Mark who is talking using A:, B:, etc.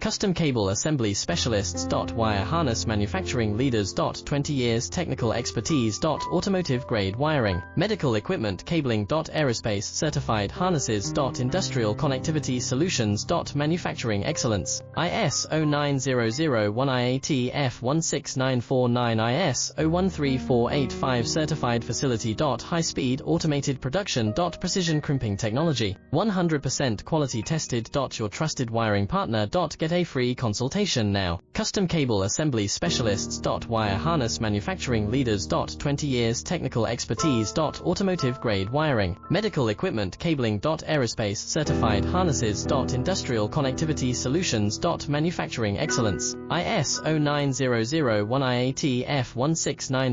A: Custom Cable Assembly Specialists. Wire Harness Manufacturing Leaders. 20 years technical expertise. Automotive grade wiring, medical equipment cabling. Aerospace certified harnesses. Industrial connectivity solutions. Manufacturing excellence. ISO 9001 IATF 16949 ISO 13485 certified facility. High speed automated production. Precision crimping technology, 100% quality tested. Your trusted wiring partner. Get a free consultation now. Custom Cable Assembly Specialists. Wire Harness Manufacturing Leaders. 20 years technical expertise. Automotive grade wiring, medical equipment cabling. Aerospace certified harnesses. Industrial connectivity solutions. Manufacturing excellence. ISO 9001 IATF 169